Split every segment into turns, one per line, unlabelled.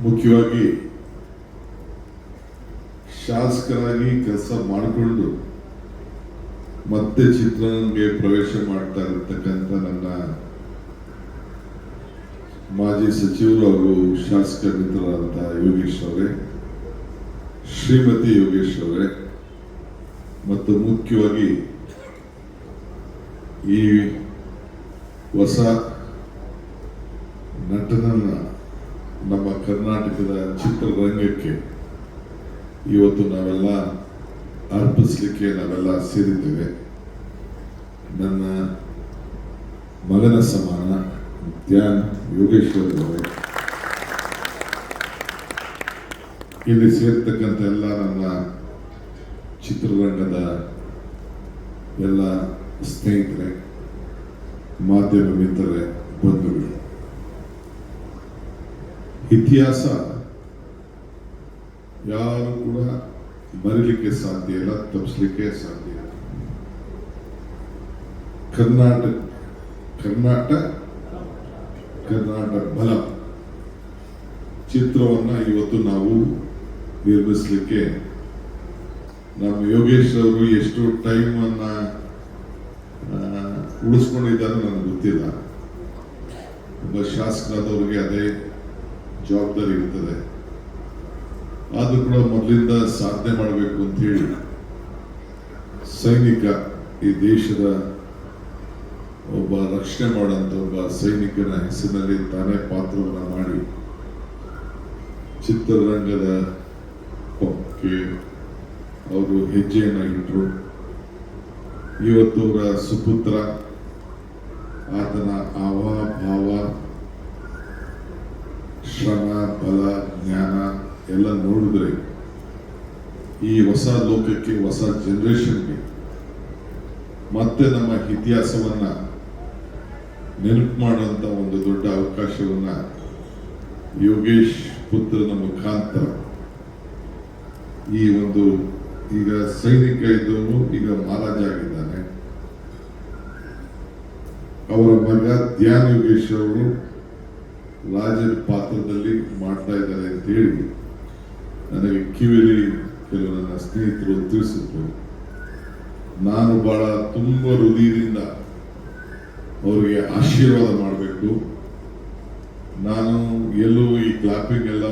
ಮುಖ್ಯವಾಗಿ ಶಾಸಕರಾಗಿ ಕೆಲಸ ಮಾಡಿಕೊಂಡು ಮತ್ತೆ ಚಿತ್ರರಂಗಕ್ಕೆ ಪ್ರವೇಶ ಮಾಡ್ತಾ ಇರತಕ್ಕಂಥ ನನ್ನ ಮಾಜಿ ಸಚಿವರು ಹಾಗೂ ಶಾಸಕ ಮಿತ್ರರಾದಂಥ ಯೋಗೇಶ್ ಅವರೇ, ಶ್ರೀಮತಿ ಯೋಗೇಶ್ ಅವರೇ, ಮತ್ತು ಮುಖ್ಯವಾಗಿ ಈ ಹೊಸ ನಟನನ್ನ ನಮ್ಮ ಕರ್ನಾಟಕದ ಚಿತ್ರರಂಗಕ್ಕೆ ಇವತ್ತು ನಾವೆಲ್ಲ ಅರ್ಪಿಸಲಿಕ್ಕೆ ನಾವೆಲ್ಲ ಸೇರಿದ್ದೇವೆ. ನನ್ನ ಮಗನ ಸಮಾನ ಧ್ಯಾನ್ ಯೋಗೇಶ್ವರ್ ಅವರೇ, ಇಲ್ಲಿ ಸೇರ್ತಕ್ಕಂಥ ಎಲ್ಲ ನನ್ನ ಚಿತ್ರರಂಗದ ಎಲ್ಲ ಸ್ನೇಹಿತರೆ, ಮಾಧ್ಯಮ ಮಿತ್ರರೇ, ಬಂಧುಗಳು, ಇತಿಹಾಸ ಯಾರು ಕೂಡ ಮರಿಲಿಕ್ಕೆ ಸಾಧ್ಯ ಇಲ್ಲ, ತಪ್ಪಿಸ್ಲಿಕ್ಕೆ ಸಾಧ್ಯ ಇಲ್ಲ. ಕರ್ನಾಟಕ ಬಲ ಚಿತ್ರವನ್ನ ಇವತ್ತು ನಾವು ನಿರ್ಮಿಸಲಿಕ್ಕೆ ನಮ್ಮ ಯೋಗೇಶ್ ಅವರು ಎಷ್ಟು ಟೈಮ್ ಅನ್ನ ಉಳಿಸ್ಕೊಂಡಿದ್ದಾರೆ ನನಗೆ ಗೊತ್ತಿಲ್ಲ. ಒಬ್ಬ ಶಾಸಕರಾದವ್ರಿಗೆ ಅದೇ ಜವಾಬ್ದಾರಿ ಇರ್ತದೆ. ಆದ್ರೂ ಕೂಡ ಮೊದಲಿಂದ ಸಾಧನೆ ಮಾಡಬೇಕು ಅಂತ ಹೇಳಿ ಸೈನಿಕ, ಈ ದೇಶದ ಒಬ್ಬ ರಕ್ಷಣೆ ಮಾಡುವಂತ ಒಬ್ಬ ಸೈನಿಕನ ಹೆಸರಿನಲ್ಲಿ ತಾನೇ ಪಾತ್ರವನ್ನ ಮಾಡಿ ಚಿತ್ರರಂಗದ ಪಕ್ಕೆ ಅವರು ಹೆಜ್ಜೆಯನ್ನ ಇಟ್ಟರು. ಇವತ್ತು ಅವರ ಸುಪುತ್ರ, ಆತನ ಭಾವ, ಶ್ರಮ, ಬಲ, ಜ್ಞಾನ ಎಲ್ಲ ನೋಡಿದ್ರೆ ಈ ಹೊಸ ಲೋಕಕ್ಕೆ, ಹೊಸ ಜನರೇಷನ್ಗೆ ಮತ್ತೆ ನಮ್ಮ ಇತಿಹಾಸವನ್ನ ನೆನಪು ಮಾಡುವಂತ ಒಂದು ದೊಡ್ಡ ಅವಕಾಶವನ್ನ ಯೋಗೇಶ್ ಪುತ್ರನ ಮುಖಾಂತರ ಈ ಒಂದು, ಈಗ ಸೈನಿಕ ಇದ್ದವನು ಈಗ ಮಹಾರಾಜ ಆಗಿದ್ದಾನೆ. ಅವರ ಮಗ ಧ್ಯಾನ್ ಯೋಗೇಶ್ ಅವರು ರಾಜನ ಪಾತ್ರದಲ್ಲಿ ಮಾಡ್ತಾ ಇದ್ದಾರೆ ಅಂತ ಹೇಳಿ ನನಗೆ ಕಿವಿಲಿ ಕೆಲವು ನನ್ನ ಸ್ನೇಹಿತರು ತಿಳಿಸಿದ್ರು. ನಾನು ಬಹಳ ತುಂಬಾ ಹೃದಯದಿಂದ ಅವರಿಗೆ ಆಶೀರ್ವಾದ ಮಾಡಬೇಕು. ನಾನು ಎಲ್ಲೂ ಈ ಕ್ಲಾಪಿಂಗ್ ಎಲ್ಲ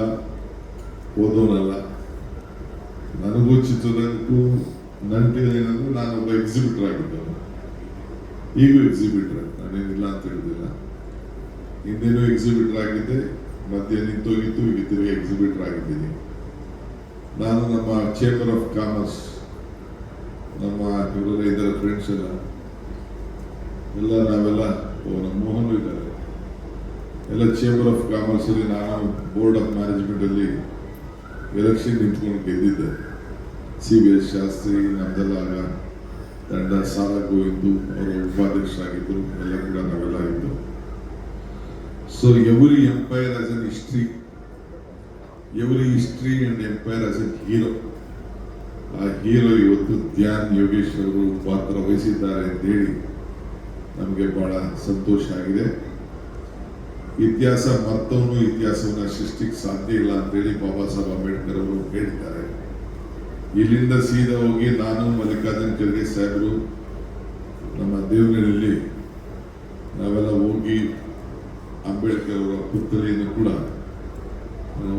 ಓದೋನಲ್ಲ. ನನಗೂ ಚಿತ್ರರಂಗಕ್ಕೂ ನಂಟಿದೇನೆಂದ್ರೆ ನಾನೊಬ್ಬ ಎಕ್ಸಿಬಿಟರ್ ಆಗಿದ್ದನು, ಈಗೂ ಎಕ್ಸಿಬಿಟರ್, ನಾನೇನಿಲ್ಲ ಅಂತ ಹೇಳಿದಿಲ್ಲ. ಹಿಂದೇನೂ ಎಕ್ಸಿಬಿಟರ್ ಆಗಿದ್ದೆ, ಮಧ್ಯೆ ನಿಂತೋಗಿತ್ತು, ಈಗ ತಿರುಗಿ ಎಕ್ಸಿಬಿಟರ್ ಆಗಿದ್ದೀನಿ. ನಾನು ನಮ್ಮ ಚೇಂಬರ್ ಆಫ್ ಕಾಮರ್ಸ್, ನಮ್ಮ ಇವರೆಲ್ಲ ಇದ್ದಾರೆ ಫ್ರೆಂಡ್ಸ್ ಎಲ್ಲ ನಾವೆಲ್ಲ ನಮ್ಮ ಮೋಹನ್ ಇದ್ದಾರೆ, ಎಲ್ಲ ಚೇಂಬರ್ ಆಫ್ ಕಾಮರ್ಸ್ ಅಲ್ಲಿ ನಾನು ಬೋರ್ಡ್ ಆಫ್ ಮ್ಯಾನೇಜ್ಮೆಂಟ್ ಅಲ್ಲಿ ಎಲೆಕ್ಷನ್ ನಿಂತ್ಕೊಂಡು ಗೆದ್ದಿದ್ದೆ. CVS ಶಾಸ್ತ್ರಿ, ನಮ್ದೆಲ್ಲ ಆಗ ತಂಡ, ಸಾಲ ಗೋವಿಂದು ಅವರು ಉಪಾಧ್ಯಕ್ಷರಾಗಿದ್ದರು, ಎಲ್ಲ ಕೂಡ ನಾವೆಲ್ಲ ಇದ್ದು. So every empire as an history, every history and empire as an hero. ಆ ಹೀರೋ ಇವತ್ತು ಧ್ಯಾನ್ ಯೋಗೇಶ್ ಅವರು ಪಾತ್ರ ವಹಿಸಿದ್ದಾರೆ ಅಂತ ಹೇಳಿ ನಮಗೆ ಬಹಳ ಸಂತೋಷ ಆಗಿದೆ. ಇತಿಹಾಸ ಮರ್ತವನು ಇತಿಹಾಸವನ್ನ ಸೃಷ್ಟಿಗೆ ಸಾಧ್ಯ ಇಲ್ಲ ಅಂತೇಳಿ ಬಾಬಾ ಸಾಹೇಬ್ ಅಂಬೇಡ್ಕರ್ ಅವರು ಹೇಳಿದ್ದಾರೆ. ಇಲ್ಲಿಂದ ಸೀದಾ ಹೋಗಿ ನಾನು, ಮಲ್ಲಿಕಾರ್ಜುನ್ ಖರ್ಗೆ ಸಾಹೇಬರು, ನಮ್ಮ ದೇವನಹಳ್ಳಿಯಲ್ಲಿ ನಾವೆಲ್ಲ ಹೋಗಿ ಅಂಬೇಡ್ಕರ್ ಅವರ ಪುತ್ಥಳಿಯನ್ನು ಕೂಡ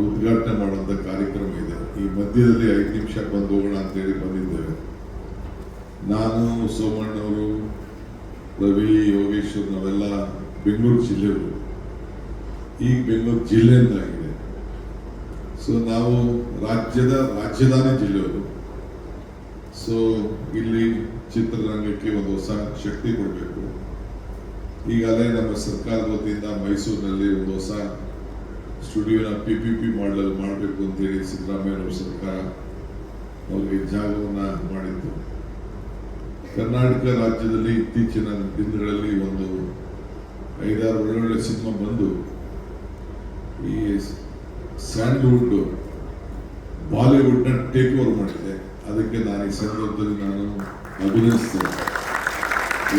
ಉದ್ಘಾಟನೆ ಮಾಡುವಂತ ಕಾರ್ಯಕ್ರಮ ಇದೆ. ಈ ಮಧ್ಯದಲ್ಲಿ 5 ನಿಮಿಷ ಬಂದು ಹೋಗೋಣ ಅಂತೇಳಿ ಬಂದಿದ್ದೇವೆ. ನಾನು, ಸೋಮಣ್ಣವರು, ರವಿ, ಯೋಗೇಶ್ವರ್, ನಾವೆಲ್ಲ ಬೆಂಗಳೂರು ಜಿಲ್ಲೆಯವರು. ಈಗ ಬೆಂಗಳೂರು ಜಿಲ್ಲೆ ಅಂತಾಗಿದೆ. ಸೊ ನಾವು ರಾಜಧಾನಿ ಜಿಲ್ಲೆಯವರು. ಸೊ ಇಲ್ಲಿ ಚಿತ್ರರಂಗಕ್ಕೆ ಒಂದು ಹೊಸ ಶಕ್ತಿ ಕೊಡಬೇಕು. ಈಗಾಗಲೇ ನಮ್ಮ ಸರ್ಕಾರದ ವತಿಯಿಂದ ಮೈಸೂರಿನಲ್ಲಿ ಒಂದು ಹೊಸ ಸ್ಟುಡಿಯೋನ PPP ಮಾಡಲ್ ಮಾಡಬೇಕು ಅಂತೇಳಿ ಸಿದ್ದರಾಮಯ್ಯ ಸರ್ಕಾರ ಅವರಿಗೆ ಜಾಗವನ್ನ ಮಾಡಿತ್ತು. ಕರ್ನಾಟಕ ರಾಜ್ಯದಲ್ಲಿ ಇತ್ತೀಚಿನ ದಿನಗಳಲ್ಲಿ ಒಂದು 5-6 ಒಳ್ಳೊಳ್ಳೆ ಸಿನಿಮಾ ಬಂದು ಈ ಸ್ಯಾಂಡಲ್ವುಡ್ ಬಾಲಿವುಡ್ ನ ಟೇಕ್ ಓವರ್ ಮಾಡಿದೆ. ಅದಕ್ಕೆ ನಾನು ಈ ಸಂದರ್ಭದಲ್ಲಿ ನಾನು ಅಭಿನಂದಿಸ್ತೇನೆ.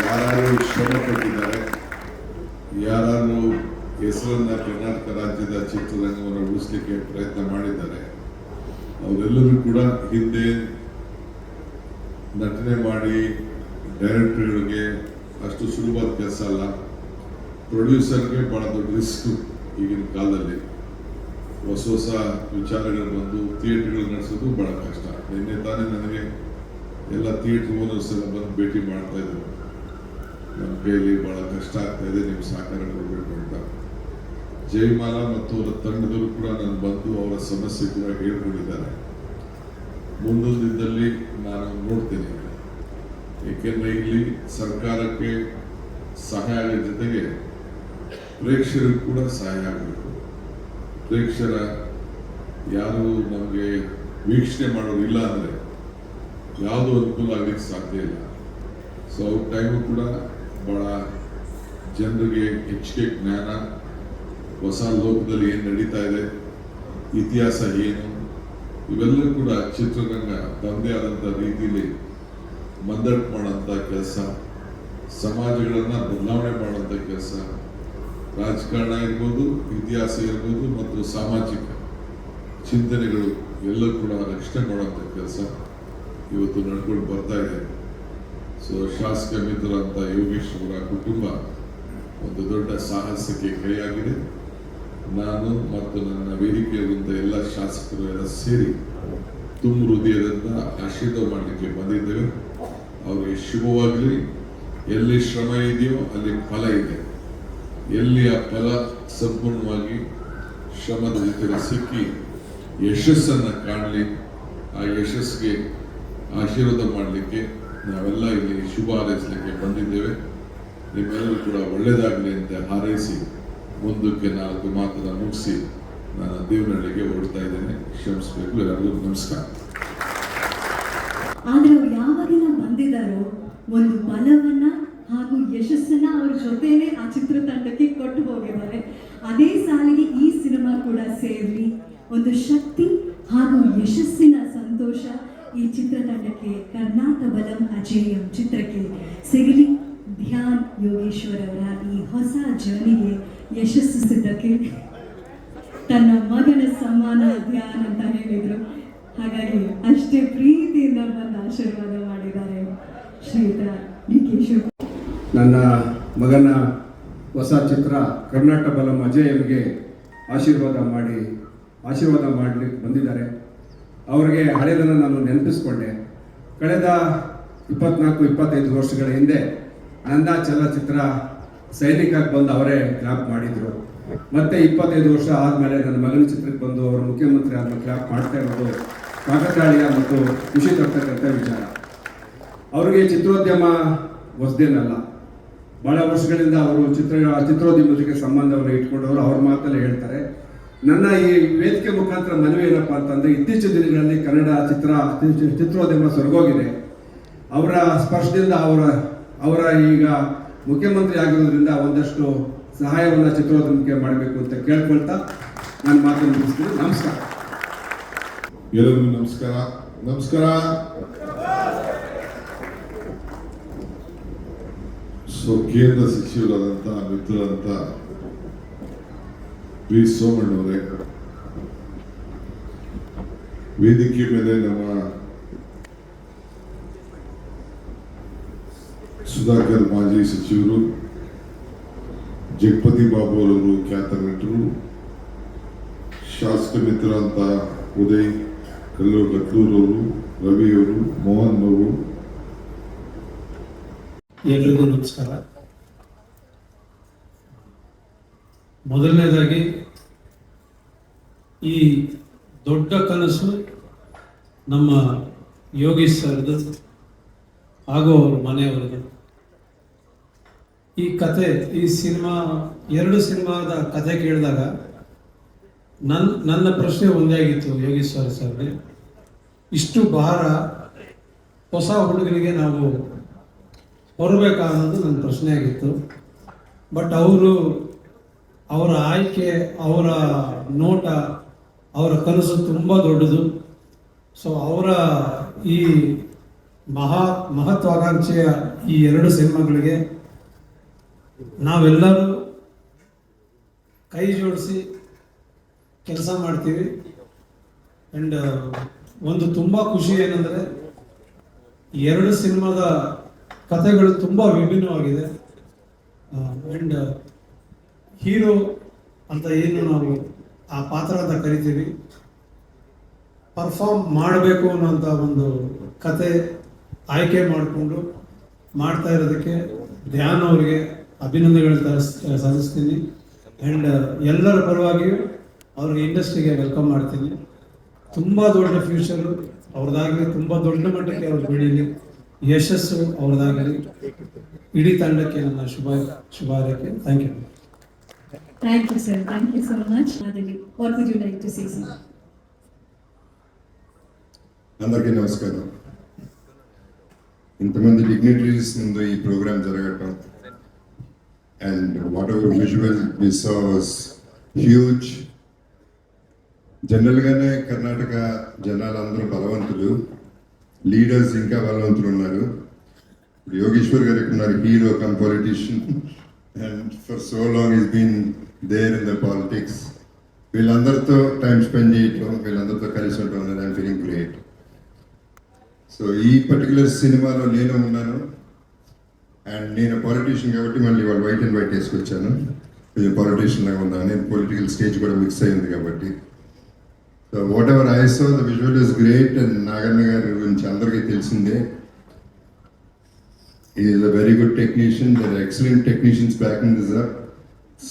ಯಾರು ಶ್ರಮ ಪಟ್ಟಿದ್ದಾರೆ, ಯಾರು ಹೆಸರನ್ನು ಕರ್ನಾಟಕ ರಾಜ್ಯದ ಚಿತ್ರರಂಗವನ್ನು ಉಳಿಸಲಿಕ್ಕೆ ಪ್ರಯತ್ನ ಮಾಡಿದ್ದಾರೆ. ಅವರೆಲ್ಲರೂ ಕೂಡ ಹಿಂದೆ ನಟನೆ ಮಾಡಿ ಡೈರೆಕ್ಟರ್ಗಳಿಗೆ ಅಷ್ಟು ಸುಲಭವಾದ ಕೆಲಸ ಅಲ್ಲ. ಪ್ರೊಡ್ಯೂಸರ್ಗೆ ಭಾಳ ದೊಡ್ಡ ರಿಸ್ಕ್ ಈಗಿನ ಕಾಲದಲ್ಲಿ. ಹೊಸ ಹೊಸ ವಿಚಾರಗಳು ಬಂದು ಥಿಯೇಟ್ರ್ಗಳು ನಡೆಸೋದು ಭಾಳ ಕಷ್ಟ. ನಿನ್ನೆ ತಾನೇ ನನಗೆ ಎಲ್ಲ ಥಿಯೇಟ್ರ್ ಓನರ್ಸ್ ಎಲ್ಲ ಬಂದು ಭೇಟಿ ಮಾಡ್ತಾ ಇದ್ರು. ನಮ್ಮ ಕೈಯಲ್ಲಿ ಭಾಳ ಕಷ್ಟ ಆಗ್ತಾ ಇದೆ, ನೀವು ಸಹಕಾರ ಕೊಡಬೇಕು ಅಂತ. ಜಯಮಾಲಾ ಮತ್ತು ಅವರ ತಂಡದವರು ಕೂಡ ನಾನು ಬಂದು ಅವರ ಸಮಸ್ಯೆ ಕೂಡ ಹೇಳ್ಕೊಂಡಿದ್ದಾರೆ. ಮುಂದೊಂದಿದ್ದಲ್ಲಿ ನಾನು ನೋಡ್ತೇನೆ. ಏಕೆಂದರೆ ಇಲ್ಲಿ ಸರ್ಕಾರಕ್ಕೆ ಸಹಾಯ ಆಗೋ ಜೊತೆಗೆ ಪ್ರೇಕ್ಷಕರಿಗೂ ಕೂಡ ಸಹಾಯ ಆಗಬೇಕು. ಪ್ರೇಕ್ಷಕರ ಯಾರು ನಮಗೆ ವೀಕ್ಷಣೆ ಮಾಡೋರು ಇಲ್ಲ ಅಂದರೆ ಯಾವುದೂ ಅನುಕೂಲ ಆಗಲಿಕ್ಕೆ ಸಾಧ್ಯ ಇಲ್ಲ. ಸೊ ಅವ್ರ ಟೈಮು ಕೂಡ ಭಾಳ ಜನರಿಗೆ ಹೆಚ್ಚಿಗೆ ಜ್ಞಾನ, ಹೊಸ ಲೋಕದಲ್ಲಿ ಏನು ನಡೀತಾ ಇದೆ, ಇತಿಹಾಸ ಏನು, ಇವೆಲ್ಲವೂ ಕೂಡ ಚಿತ್ರರಂಗ ತಮ್ಮದೇ ಆದಂಥ ರೀತಿಯಲ್ಲಿ ಮಂದಟ್ಟು ಮಾಡೋಂಥ ಕೆಲಸ, ಸಮಾಜಗಳನ್ನು ಬದಲಾವಣೆ ಮಾಡೋಂಥ ಕೆಲಸ, ರಾಜಕಾರಣ ಇರ್ಬೋದು, ಇತಿಹಾಸ ಇರ್ಬೋದು ಮತ್ತು ಸಾಮಾಜಿಕ ಚಿಂತನೆಗಳು ಎಲ್ಲವೂ ಕೂಡ ರಕ್ಷಣೆ ಮಾಡುವಂಥ ಕೆಲಸ ಇವತ್ತು ನಡ್ಕೊಂಡು ಬರ್ತಾ ಇದೆ. ಸೊ ಶಾಸಕ ಮಿತ್ರರಂಥ ಯೋಗೇಶ್ ಅವರ ಕುಟುಂಬ ಒಂದು ದೊಡ್ಡ ಸಾಹಸಕ್ಕೆ ಕೈಯಾಗಿದೆ. ನಾನು ಮತ್ತು ನನ್ನ ವೇದಿಕೆಯಲ್ಲಿದ್ದ ಎಲ್ಲ ಶಾಸಕರು ಎಲ್ಲ ಸೇರಿ ತುಂಬ ಹೃದಯದಿಂದ ಆಶೀರ್ವಾದ ಮಾಡಲಿಕ್ಕೆ ಬಂದಿದ್ದೇವೆ. ಅವರಿಗೆ ಶುಭವಾಗಲಿ. ಎಲ್ಲಿ ಶ್ರಮ ಇದೆಯೋ ಅಲ್ಲಿ ಫಲ ಇದೆ. ಎಲ್ಲಿ ಆ ಫಲ ಸಂಪೂರ್ಣವಾಗಿ ಶ್ರಮದ ಜೊತೆಗೆ ಸಿಕ್ಕಿ ಯಶಸ್ಸನ್ನು ಕಾಣಲಿ. ಆ ಯಶಸ್ಸಿಗೆ ಆಶೀರ್ವಾದ ಮಾಡಲಿಕ್ಕೆ ನಾವೆಲ್ಲ ಇಲ್ಲಿ ಶುಭ ಹಾರೈಸಲಿಕ್ಕೆ ಬಂದಿದ್ದೇವೆ. ನಿಮ್ಮೆಲ್ಲರೂ ಕೂಡ ಒಳ್ಳೆಯದಾಗಲಿ ಅಂತ ಹಾರೈಸಿ ಮುಂದಕ್ಕೆ 4 ಮಾತನ್ನು ಮುಗಿಸಿ ನಾನು ದೇವನಹಳ್ಳಿಗೆ ಹೊರಡ್ತಾ ಇದ್ದೇನೆ. ಕ್ಷಮಿಸಬೇಕು. ಎಲ್ಲರಿಗೂ ನಮಸ್ಕಾರ.
ಆದ್ರೆ ಅವ್ರು ಯಾವಾಗಿನ ಬಂದಿದ್ದಾರೋ ಒಂದು ಬಲವನ್ನ ಹಾಗೂ ಯಶಸ್ಸನ್ನ ಅವ್ರ ಜೊತೆನೆ ಆ ಚಿತ್ರತಂಡಕ್ಕೆ ಕೊಟ್ಟು ಹೋಗಿದ್ದಾರೆ. ಅದೇ ಸಾಲಿಗೆ ಈ ಸಿನಿಮಾ ಕೂಡ ಸೇರ್ಲಿ. ಒಂದು ಶಕ್ತಿ ಹಾಗೂ ಯಶಸ್ಸಿನ ಸಂತೋಷ ಈ ಚಿತ್ರತಂಡಕ್ಕೆ, ಕರ್ನಾಟಕ ಬಲಂ ಅಜೇಯಂ ಚಿತ್ರಕ್ಕೆ ಸಿಗಲಿ. ಧ್ಯಾನ್ ಯೋಗೇಶ್ವರ್ ಅವರ ಈ ಹೊಸ ಜರ್ನಿಗೆ ಯಶಸ್ಸು ಸಿದ್ದಕ್ಕೆ ತನ್ನ ಮಗನ ಸಮಾನ ಧ್ಯಾನ್ ಅಂತ ಹೇಳಿದ್ರು. ಹಾಗಾಗಿ ಅಷ್ಟೇ ಪ್ರೀತಿಯಿಂದ ಬಂದು ಆಶೀರ್ವಾದ ಮಾಡಿದ್ದಾರೆ ಶ್ರೀಯುತ ಡಿ.ಕೆ.
ನನ್ನ ಮಗನ ಹೊಸ ಚಿತ್ರ ಕರ್ನಾಟಕ ಬಲಂ ಅಜೇಯಂಗೆ ಆಶೀರ್ವಾದ ಮಾಡಲಿಕ್ಕೆ ಬಂದಿದ್ದಾರೆ. ಅವರಿಗೆ ಹಳೆಯದನ್ನು ನಾನು ನೆನಪಿಸ್ಕೊಂಡೆ. ಕಳೆದ 24-25 ವರ್ಷಗಳ ಹಿಂದೆ ನನ್ನ ಚಲನಚಿತ್ರ ಸೈನಿಕಕ್ಕೆ ಬಂದು ಅವರೇ ಕ್ಲಾಪ್ ಮಾಡಿದರು. ಮತ್ತೆ 25 ವರ್ಷ ಆದಮೇಲೆ ನನ್ನ ಮಗನ ಚಿತ್ರಕ್ಕೆ ಬಂದು ಅವರು ಮುಖ್ಯಮಂತ್ರಿ ಆದ ಕ್ಲಾಪ್ ಮಾಡ್ತಾ ಇರೋದು ಕಾಕತಾಳೀಯ ಮತ್ತು ಖುಷಿ ತರ್ತಕ್ಕಂಥ ವಿಚಾರ. ಅವರಿಗೆ ಚಿತ್ರೋದ್ಯಮ ಹೊಸದೇನಲ್ಲ. ಭಾಳ ವರ್ಷಗಳಿಂದ ಅವರು ಚಿತ್ರೋದ್ಯಮಕ್ಕೆ ಸಂಬಂಧವನ್ನು ಇಟ್ಕೊಂಡವರು ಅವ್ರ ಮಾತಲ್ಲೇ ಹೇಳ್ತಾರೆ. ನನ್ನ ಈ ವೇದಿಕೆ ಮುಖಾಂತರ ಮನವಿ ಏನಪ್ಪ ಅಂತಂದರೆ, ಇತ್ತೀಚಿನ ದಿನಗಳಲ್ಲಿ ಕನ್ನಡ ಚಿತ್ರೋದ್ಯಮ ಸೊರಗೋಗಿದೆ. ಅವರ ಸ್ಪರ್ಶದಿಂದ ಅವರ ಈಗ ಮುಖ್ಯಮಂತ್ರಿ ಆಗಿರೋದ್ರಿಂದ ಒಂದಷ್ಟು ಸಹಾಯವನ್ನು ಚಿತ್ರೋದ್ಯಮಕ್ಕೆ ಮಾಡಬೇಕು ಅಂತ ಕೇಳ್ಕೊಳ್ತಾ ನಾನು ಮಾತನ್ನು ಮುಗಿಸ್ತೀನಿ. ನಮಸ್ಕಾರ.
ಎಲ್ಲರಿಗೂ ನಮಸ್ಕಾರ. ನಮಸ್ಕಾರ. ಸೊ ಕೇಂದ್ರ ಸಚಿವರಾದಂಥ ಮಿತ್ರರಂಥ ವಿ ಸೋಮಣ್ಣವರೇ, ವೇದಿಕೆ ಮೇಲೆ ನಮ್ಮ ಸುಧಾಕರ್ ಮಾಜಿ ಸಚಿವರು, ಜಗಪತಿ ಬಾಬು ಅವರವರು ಖ್ಯಾತ ನಟರು, ಶಾಸಕ ಮಿತ್ರರಂಥ ಉದಯ್ ಕಲ್ಲೂರವರು, ರವಿಯವರು, ಮೋಹನ್ ಅವರು,
ಎಲ್ರಿಗೂ ನಮಸ್ಕಾರ. ಮೊದಲನೇದಾಗಿ ಈ ದೊಡ್ಡ ಕನಸು ನಮ್ಮ ಯೋಗೀಶ್ ಸರ್ದು ಹಾಗೂ ಅವ್ರ ಮನೆಯವ್ರದ್ದು. ಈ ಕತೆ, ಈ ಸಿನಿಮಾ, 2 ಸಿನಿಮಾದ ಕತೆ ಕೇಳಿದಾಗ ನನ್ನ ಪ್ರಶ್ನೆ ಒಂದೇ ಆಗಿತ್ತು ಯೋಗೇಶ್ವರ ಸರ್ಗೆ. ಇಷ್ಟು ಭಾರ ಹೊಸ ಹುಡುಗರಿಗೆ ನಾವು ಹೊರಬೇಕಾ ಅನ್ನೋದು ನನ್ನ ಪ್ರಶ್ನೆ ಆಗಿತ್ತು. ಬಟ್ ಅವರ ಆಯ್ಕೆ, ಅವರ ನೋಟ, ಅವರ ಕನಸು ತುಂಬ ದೊಡ್ಡದು. ಸೊ ಅವರ ಈ ಮಹತ್ವಾಕಾಂಕ್ಷೆಯ ಈ 2 ಸಿನಿಮಾಗಳಿಗೆ ನಾವೆಲ್ಲರೂ ಕೈ ಜೋಡಿಸಿ ಕೆಲಸ ಮಾಡ್ತೀವಿ. ಆ್ಯಂಡ್ ಒಂದು ತುಂಬ ಖುಷಿ ಏನಂದರೆ 2 ಸಿನಿಮಾದ ಕಥೆಗಳು ತುಂಬ ವಿಭಿನ್ನವಾಗಿದೆ. ಆ್ಯಂಡ್ ಹೀರೋ ಅಂತ ಏನು ನಾವು ಆ ಪಾತ್ರ ಅಂತ ಕರಿತೀವಿ, ಪರ್ಫಾರ್ಮ್ ಮಾಡಬೇಕು ಅನ್ನೋಂಥ ಒಂದು ಕತೆ ಆಯ್ಕೆ ಮಾಡಿಕೊಂಡು ಮಾಡ್ತಾ ಇರೋದಕ್ಕೆ ಧ್ಯಾನ್ ಅವರಿಗೆ ಅಭಿನಂದನೆಗಳು ಸಲ್ಲಿಸ್ತೀನಿ. ಆ್ಯಂಡ್ ಎಲ್ಲರ ಪರವಾಗಿಯೂ ಅವ್ರಿಗೆ ಇಂಡಸ್ಟ್ರಿಗೆ ವೆಲ್ಕಮ್ ಮಾಡ್ತೀನಿ. ತುಂಬ ದೊಡ್ಡ ಫ್ಯೂಚರು ಅವ್ರದ್ದಾಗಲಿ, ತುಂಬ ದೊಡ್ಡ ಮಟ್ಟಕ್ಕೆ ಅವ್ರು ಬೆಳೀಲಿ, ಯಶಸ್ಸು ಅವ್ರದ್ದಾಗಲಿ. ಇಡೀ ತಂಡಕ್ಕೆ ನನ್ನ ಶುಭ ಹಾರೈಕೆ. Thank you.
Thank you, sir. Thank you so much. Adili, what would you like to say, sir?
అందరికీ నమస్కారం. ఇంతమంది డిగ్నిటరీస్ ముందు ఈ ప్రోగ్రామ్ జరగటం and whatever visual we saw was huge. జనరల్గానే కర్ణాటక జనాలందరూ బలవంతులు, లీడర్స్ ఇంకా బలవంతులు ఉన్నారు. ఇప్పుడు యోగేశ్వర్ గారు ఉన్నారు, hero cum politician, and for so long is been there in the politics. వీళ్ళందరితో టైం స్పెండ్ చేయటం, వీళ్ళందరితో కలిసి ఉండటం అనేది ఐఎమ్ ఫీలింగ్ గ్రేట్. సో ఈ పర్టికులర్ సినిమాలో నేను ఉన్నాను, అండ్ నేను పాలిటీషియన్ కాబట్టి మళ్ళీ వాళ్ళు వైట్ అండ్ వైట్ వేసుకొచ్చాను. కొంచెం పాలిటీషియన్ లాగా ఉన్నాను, నేను పొలిటికల్ స్టేజ్ కూడా మిక్స్ అయింది కాబట్టి. So whatever I saw the visual is great. And Naganna garu గురించి అందరికీ తెలిసిందే, is a very good technician. There excellent technicians backing this up.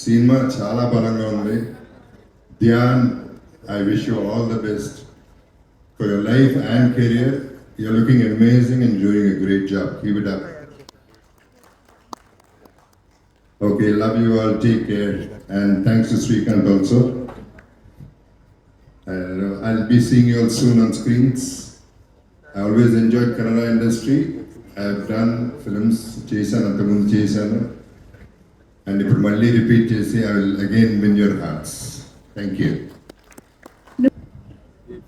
సినిమా చాలా బలంగా ఉంది. Dhyan, I wish you all the best for your life and career. You're looking amazing and doing a great job. Keep it up. Okay, love you all. Take care. And thanks to Srikanth also. I'll be seeing you all soon on screens. I always enjoyed Kannada industry. I have done films, Chesanu, Antamundu Chesanu. And if Malli repeat Chesi, I will again win your hearts. Thank you.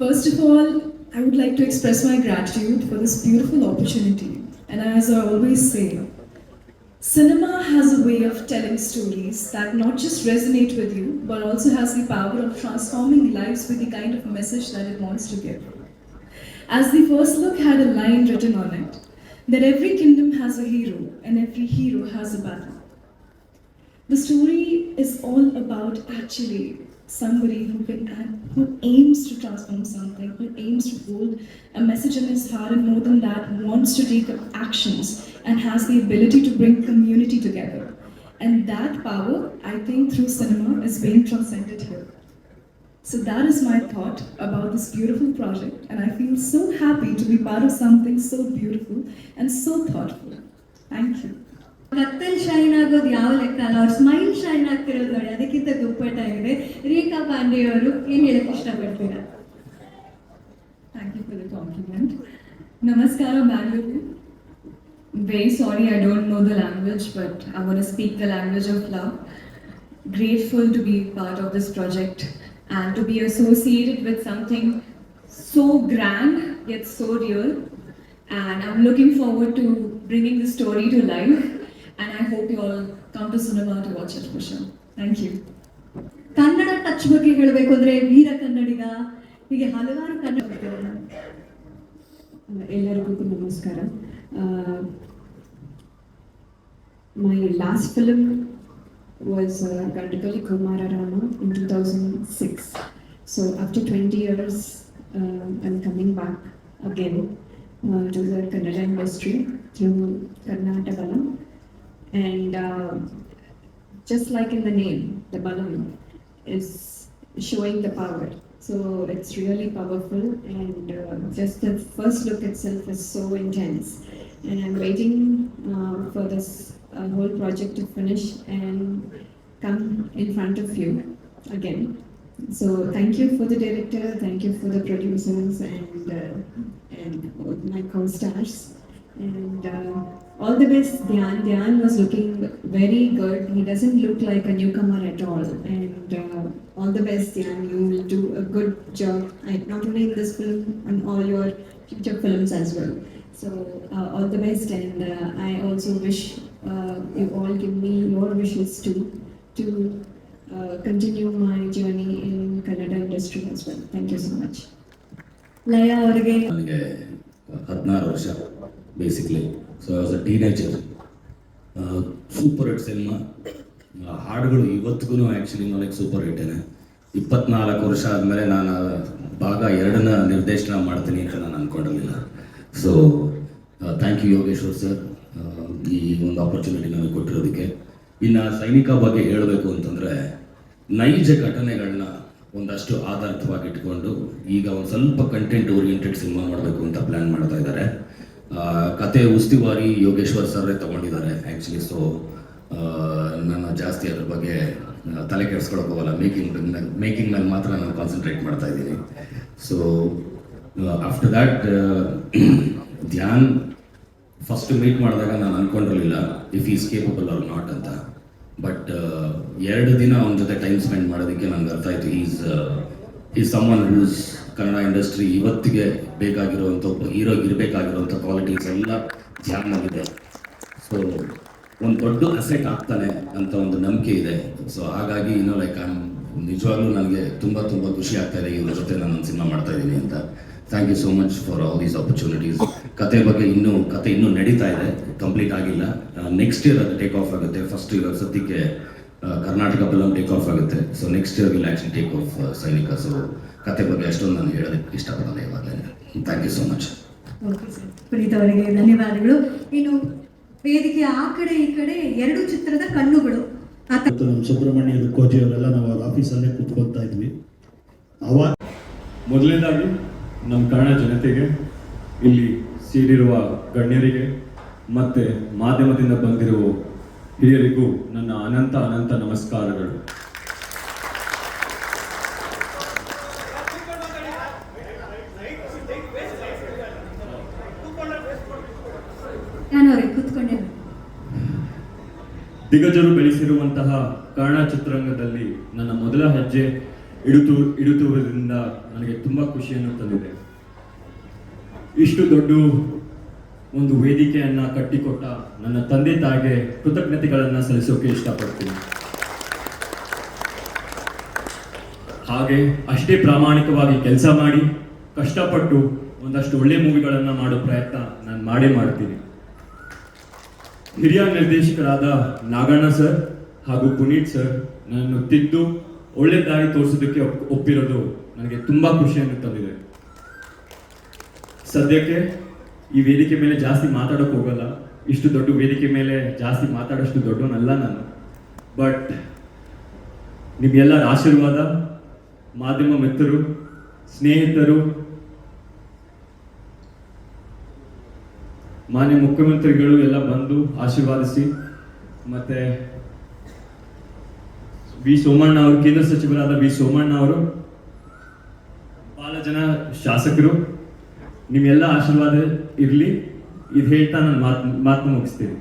First of all, I would like to express my gratitude for this beautiful opportunity. And as I always say, cinema has a way of telling stories that not just resonate with you, but also has the power of transforming lives with the kind of message that it wants to give. As the first look had a line written on it, that every kingdom has a hero and every hero has a battle. The story is all about actually somebody who aims to transform something, who aims to hold a message in his heart, and more than that, wants to take up actions and has the ability to bring community together. And that power, I think, through cinema is being transcended here. So that is my thought about this beautiful project, and I feel so happy to be part of something so beautiful and so thoughtful. Thank you.
ಕತ್ತಲ್ shine ಆಗೋದು ಯಾವ ಲೆಕ್ಕ ಅಲ್ಲ, ಅವ್ರ smile shine ಆಗ್ತಿರೋದು ನೋಡಿ, ಅದಕ್ಕಿಂತ ದುಪ್ಪಟ್ಟಾಗಿದೆ. ರೇಖಾ ಪಾಂಡೆ ಅವರು ಏನ್ ಹೇಳಕ್ ಇಷ್ಟಪಡ್ತೀರಾ?
Thank you for the compliment. Namaskara, Bangalore. Very sorry I don't know the language, but I want to speak the language of love. Grateful to be part of this project and to be associated with something so grand yet so real. And I'm looking forward to bringing the story to life. And I hope you all come to cinema to watch it for sure. Thank you.
Kannada touch ಬಗ್ಗೆ ಹೇಳಬೇಕು ಅಂದ್ರೆ ವೀರ ಕನ್ನಡಿಗ, ಹೀಗೆ ಹಲವಾರು ಕನ್ನಡ.
ಎಲ್ಲರಿಗೂ ನಮಸ್ಕಾರ. My last film was Gandakali Kumararama in 2006. So after 20 years, I'm coming back again to the Kannada industry through Karnataka Balam. And just like in the name, the Balam is showing the power. So it's really powerful, and just the first look itself is so intense. And I'm waiting for this whole project to finish and come in front of you again. So thank you for the director, thank you for the producers and my co-stars. And all the best, Dhyan. Dhyan was looking very good. He doesn't look like a newcomer at all. And all the best, Dhyan. You will do a good job, not only in this film, and all your future films as well. So all the best, and I also wish you all give me your wishes too, to continue my journey in Kannada industry as well. Thank you so much.
ಲಯ ಅವರಿಗೆ
ನನಗೆ 16 ವರ್ಷ basically. So as a teenager super hit cinema. ಹಾಡುಗಳು ಇವತ್ತಿಗೂ actually like super ಹಿಟ್ಟೇನೆ. 24 ವರ್ಷ ಆದಮೇಲೆ ನಾನು ಭಾಗ 2ನ ನಿರ್ದೇಶನ ಮಾಡ್ತೀನಿ ಅಂತ ನಾನು ಅಂದ್ಕೊಂಡಿರಲಿಲ್ಲ. So thank you Yogeshwar sir ಈ ಒಂದು ಆಪರ್ಚುನಿಟಿ ನನಗೆ ಕೊಟ್ಟಿರೋದಕ್ಕೆ. ಇನ್ನು ಸೈನಿಕ ಬಗ್ಗೆ ಹೇಳಬೇಕು ಅಂತಂದರೆ ನೈಜ ಘಟನೆಗಳನ್ನ ಒಂದಷ್ಟು ಆಧಾರಿತವಾಗಿಟ್ಕೊಂಡು ಈಗ ಒಂದು ಸ್ವಲ್ಪ ಕಂಟೆಂಟ್ ಓರಿಯೆಂಟೆಡ್ ಸಿನಿಮಾ ಮಾಡಬೇಕು ಅಂತ ಪ್ಲ್ಯಾನ್ ಮಾಡ್ತಾ ಇದ್ದಾರೆ. ಕತೆ ಉಸ್ತುವಾರಿ ಯೋಗೇಶ್ವರ್ ಸರ್ರೇ ತೊಗೊಂಡಿದ್ದಾರೆ ಆ್ಯಕ್ಚುಲಿ. ಸೊ ನಾನು ಜಾಸ್ತಿ ಅದ್ರ ಬಗ್ಗೆ ತಲೆ ಕೆಡಿಸ್ಕೊಳಕ್ಕೆ ಹೋಗಲ್ಲ. ಮೇಕಿಂಗ್ ಮೇಲೆ ಮಾತ್ರ ನಾನು ಕಾನ್ಸಂಟ್ರೇಟ್ ಮಾಡ್ತಾ ಇದ್ದೀನಿ. So after that Dhyan first meet ಮಾಡಿದಾಗ ನಾನು ಅಂದ್ಕೊಂಡಿರಲಿಲ್ಲ if is capable or not ಅಂತ. ಬಟ್ 2 ದಿನ ಅವನ ಜೊತೆ ಟೈಮ್ ಸ್ಪೆಂಡ್ ಮಾಡೋದಕ್ಕೆ ನನಗೆ ಅರ್ಥ ಆಯಿತು is someone whose Kannada industry ಇವತ್ತಿಗೆ ಬೇಕಾಗಿರುವಂಥ ಒಬ್ಬ ಹೀರೋಗೆ ಇರಬೇಕಾಗಿರುವಂಥ ಕ್ವಾಲಿಟೀಸ್ ಎಲ್ಲ ಧ್ಯಾನಲ್ಲಿದೆ. ಸೊ ಒಂದು ದೊಡ್ಡ ಅಸೆಟ್ ಆಗ್ತಾನೆ ಅಂತ ಒಂದು ನಂಬಿಕೆ ಇದೆ. ಸೊ ಹಾಗಾಗಿ ಲೈಕ್ ನಿಜವಾಗ್ಲೂ ನನಗೆ ತುಂಬ ತುಂಬ ಖುಷಿ ಆಗ್ತಾ ಇದೆ ಇವ್ರ ಜೊತೆ ನಾನು ಒಂದು ಸಿನಿಮಾ ಮಾಡ್ತಾ ಇದ್ದೀನಿ ಅಂತ. Thank you so much for all these opportunities. ಕತೆ ಬಗ್ಗೆ ಕತೆ ಇನ್ನೂ ನಡೀತಾ ಇದೆ, ಕಂಪ್ಲೀಟ್ ಆಗಿಲ್ಲ. ನೆಕ್ಸ್ಟ್ ಇಯರ್ ಅದು ಟೇಕ್ ಆಫ್ ಆಗುತ್ತೆ. ಫಸ್ಟ್ ಇಯರ್ ಸದ್ಯಕ್ಕೆ ಕರ್ನಾಟಕ ಫಿಲಮ್ ಟೇಕ್ ಆಫ್ ಆಗುತ್ತೆ. So next year will actually take off Sainika. So ಕತೆ ಬಗ್ಗೆ ಅಷ್ಟೊಂದು ನಾನು ಹೇಳೋದಕ್ಕೆ ಇಷ್ಟಪಡಲ್ಲ ಇವಾಗಲೇ. Thank you so much.
Okay sir, Puneeth ಅವರಿಗೆ ಧನ್ಯವಾದಗಳು. ಇನ್ನು ವೇದಿಕೆ ಆ ಕಡೆ ಈ ಕಡೆ 2 ಚಿತ್ರದ ಕಣ್ಣುಗಳು.
ಮತ್ತು ನಮ್ಮ ಸುಬ್ರಹ್ಮಣ್ಯ ಕೋಜಿ ಅವರೆಲ್ಲ ನಾವು ಅವ್ರ ಆಫೀಸಲ್ಲೇ ಕೂತ್ಕೊಳ್ತಾ ಇದ್ವಿ. ಅವಾಗ
ಮೊದಲನೇದಾಗಿ ನಮ್ಮ ಕನ್ನಡ ಜನತೆಗೆ, ಇಲ್ಲಿ ಸೇರಿರುವ ಗಣ್ಯರಿಗೆ ಮತ್ತು ಮಾಧ್ಯಮದಿಂದ ಬಂದಿರುವ ಹಿರಿಯರಿಗೂ ನನ್ನ ಅನಂತ ಅನಂತ ನಮಸ್ಕಾರಗಳು.
ಕೂತ್ಕೊಂಡೆ
ದಿಗ್ಗಜರು ಬೆಳೆಸಿರುವಂತಹ ಕನ್ನಡ ಚಿತ್ರರಂಗದಲ್ಲಿ ನನ್ನ ಮೊದಲ ಹೆಜ್ಜೆ ಇಡುತ್ತಿರುವುದರಿಂದ ನನಗೆ ತುಂಬ ಖುಷಿಯನ್ನು ತಂದಿದೆ. ಇಷ್ಟು ದೊಡ್ಡ ಒಂದು ವೇದಿಕೆಯನ್ನು ಕಟ್ಟಿಕೊಟ್ಟ ನನ್ನ ತಂದೆ ತಾಯಿಗೆ ಕೃತಜ್ಞತೆಗಳನ್ನು ಸಲ್ಲಿಸೋಕೆ ಇಷ್ಟಪಡ್ತೀನಿ. ಹಾಗೆ ಅಷ್ಟೇ ಪ್ರಾಮಾಣಿಕವಾಗಿ ಕೆಲಸ ಮಾಡಿ ಕಷ್ಟಪಟ್ಟು ಒಂದಷ್ಟು ಒಳ್ಳೆ ಮೂವಿಗಳನ್ನು ಮಾಡೋ ಪ್ರಯತ್ನ ನಾನು ಮಾಡ್ತೀನಿ. ಹಿರಿಯ ನಿರ್ದೇಶಕರಾದ ನಾಗಣ್ಣ ಸರ್ ಹಾಗೂ ಪುನೀತ್ ಸರ್ ನನ್ನನ್ನು ತಿದ್ದು ಒಳ್ಳೆ ದಾರಿ ತೋರಿಸೋದಕ್ಕೆ ಒಪ್ಪಿರೋದು ನನಗೆ ತುಂಬ ಖುಷಿಯನ್ನು ತಂದಿದೆ. ಸದ್ಯಕ್ಕೆ ಈ ವೇದಿಕೆ ಮೇಲೆ ಜಾಸ್ತಿ ಮಾತಾಡೋಕೆ ಹೋಗಲ್ಲ. ಇಷ್ಟು ದೊಡ್ಡ ವೇದಿಕೆ ಮೇಲೆ ಜಾಸ್ತಿ ಮಾತಾಡೋಷ್ಟು ದೊಡ್ಡವನಲ್ಲ ನಾನು. ಬಟ್ ನಿಮ್ಗೆಲ್ಲರ ಆಶೀರ್ವಾದ, ಮಾಧ್ಯಮ ಮಿತ್ರರು, ಸ್ನೇಹಿತರು, ಮಾನ್ಯ ಮುಖ್ಯಮಂತ್ರಿಗಳು ಎಲ್ಲ ಬಂದು ಆಶೀರ್ವಾದಿಸಿ, ಮತ್ತೆ ಸೋಮಣ್ಣ ಅವರು, ಕೇಂದ್ರ ಸಚಿವರಾದ ಸೋಮಣ್ಣ ಅವರು, ಬಹಳ ಜನ ಶಾಸಕರು, ನಿಮ್ಮೆಲ್ಲ ಆಶೀರ್ವಾದ ಇರಲಿ. ಇದು ಹೇಳ್ತಾ ನಾನು ಮಾತು ಮುಗಿಸ್ತೀನಿ.